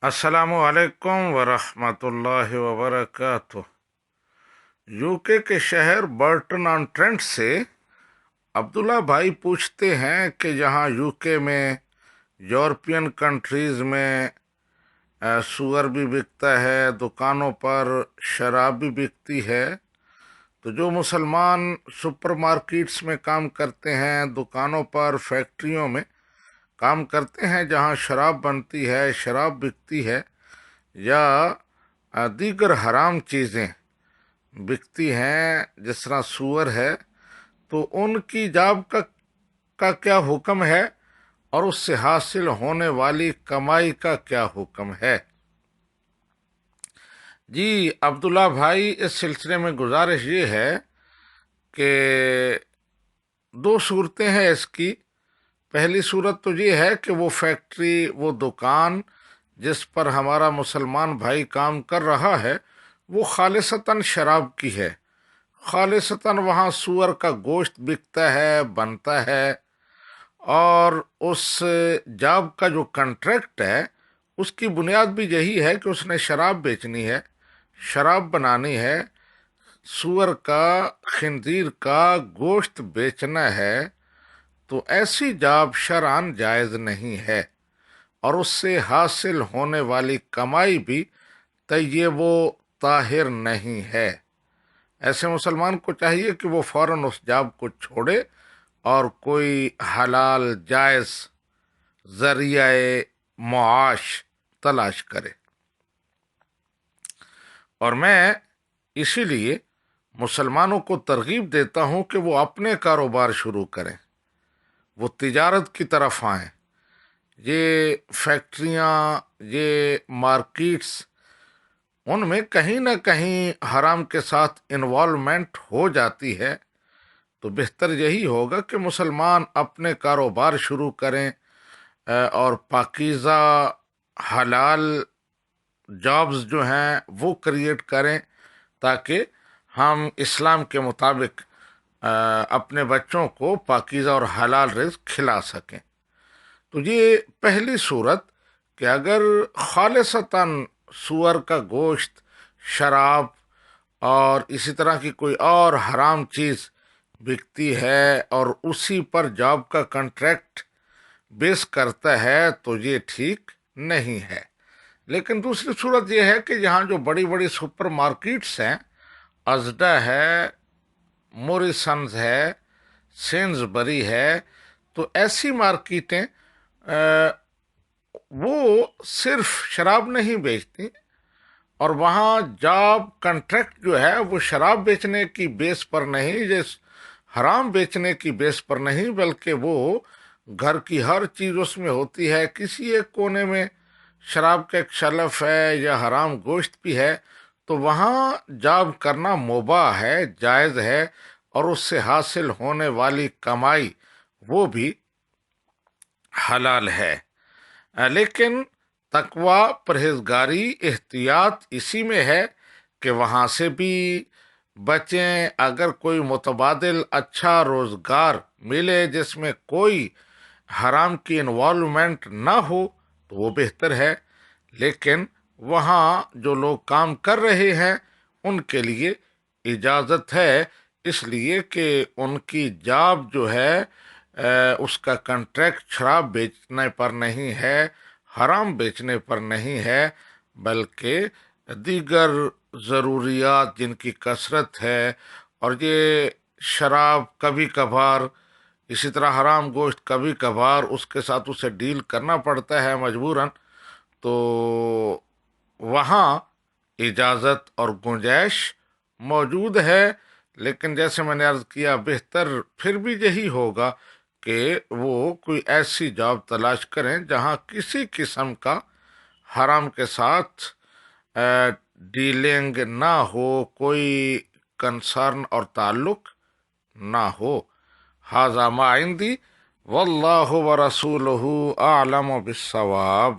السلام علیکم ورحمۃ اللہ وبرکاتہ۔ یوکے کے شہر برٹن آن ٹرینٹ سے عبداللہ بھائی پوچھتے ہیں کہ جہاں یوکے میں یورپین کنٹریز میں سور بھی بکتا ہے، دکانوں پر شراب بھی بکتی ہے، تو جو مسلمان سپر مارکیٹس میں کام کرتے ہیں، دکانوں پر، فیکٹریوں میں کام کرتے ہیں جہاں شراب بنتی ہے، شراب بکتی ہے یا دیگر حرام چیزیں بکتی ہیں جس طرح سور ہے، تو ان کی جاب کا کیا حکم ہے اور اس سے حاصل ہونے والی کمائی کا کیا حکم ہے؟ جی عبداللہ بھائی، اس سلسلے میں گزارش یہ ہے کہ دو صورتیں ہیں اس کی۔ پہلی صورت تو یہ ہے کہ وہ فیکٹری، وہ دکان جس پر ہمارا مسلمان بھائی کام کر رہا ہے، وہ خالصتاً شراب کی ہے، خالصتاً وہاں سور کا گوشت بکتا ہے، بنتا ہے، اور اس جاب کا جو کنٹریکٹ ہے اس کی بنیاد بھی یہی ہے کہ اس نے شراب بیچنی ہے، شراب بنانی ہے، سور کا، خنزیر کا گوشت بیچنا ہے، تو ایسی جاب شرعاً جائز نہیں ہے، اور اس سے حاصل ہونے والی کمائی بھی طیب و طاہر نہیں ہے۔ ایسے مسلمان کو چاہیے کہ وہ فوراً اس جاب کو چھوڑے اور کوئی حلال جائز ذریعہ معاش تلاش کرے۔ اور میں اسی لیے مسلمانوں کو ترغیب دیتا ہوں کہ وہ اپنے کاروبار شروع کریں، وہ تجارت کی طرف آئیں۔ یہ فیکٹریاں، یہ مارکیٹس، ان میں کہیں نہ کہیں حرام کے ساتھ انوالومنٹ ہو جاتی ہے، تو بہتر یہی ہوگا کہ مسلمان اپنے کاروبار شروع کریں اور پاکیزہ حلال جابز جو ہیں وہ کریٹ کریں، تاکہ ہم اسلام کے مطابق اپنے بچوں کو پاکیزہ اور حلال رزق کھلا سکیں۔ تو یہ پہلی صورت کہ اگر خالصتاً سور کا گوشت، شراب اور اسی طرح کی کوئی اور حرام چیز بکتی ہے اور اسی پر جاب کا کنٹریکٹ بیس کرتا ہے، تو یہ ٹھیک نہیں ہے۔ لیکن دوسری صورت یہ ہے کہ یہاں جو بڑی بڑی سپر مارکیٹس ہیں، ازڈا ہے، موریسنز ہے، سینزبری ہے، تو ایسی مارکیٹیں وہ صرف شراب نہیں بیچتی، اور وہاں جاب کنٹریکٹ جو ہے وہ شراب بیچنے کی بیس پر نہیں، جس حرام بیچنے کی بیس پر نہیں، بلکہ وہ گھر کی ہر چیز اس میں ہوتی ہے، کسی ایک کونے میں شراب کا ایک شلف ہے یا حرام گوشت بھی ہے، تو وہاں جاب کرنا مباح ہے، جائز ہے، اور اس سے حاصل ہونے والی کمائی وہ بھی حلال ہے۔ لیکن تقوی، پرہیزگاری، احتیاط اسی میں ہے کہ وہاں سے بھی بچیں۔ اگر کوئی متبادل اچھا روزگار ملے جس میں کوئی حرام کی انوالومنٹ نہ ہو تو وہ بہتر ہے، لیکن وہاں جو لوگ کام کر رہے ہیں ان کے لیے اجازت ہے، اس لیے کہ ان کی جاب جو ہے اس کا کنٹریکٹ شراب بیچنے پر نہیں ہے، حرام بیچنے پر نہیں ہے، بلکہ دیگر ضروریات جن کی کثرت ہے، اور یہ شراب کبھی کبھار، اسی طرح حرام گوشت کبھی کبھار اس کے ساتھ اسے ڈیل کرنا پڑتا ہے مجبوراً، تو وہاں اجازت اور گنجائش موجود ہے۔ لیکن جیسے میں نے عرض کیا، بہتر پھر بھی یہی ہوگا کہ وہ کوئی ایسی جاب تلاش کریں جہاں کسی قسم کا حرام کے ساتھ ڈیلنگ نہ ہو، کوئی کنسرن اور تعلق نہ ہو۔ ھذا ما عندی واللہ ورسولہ اعلم بالصواب۔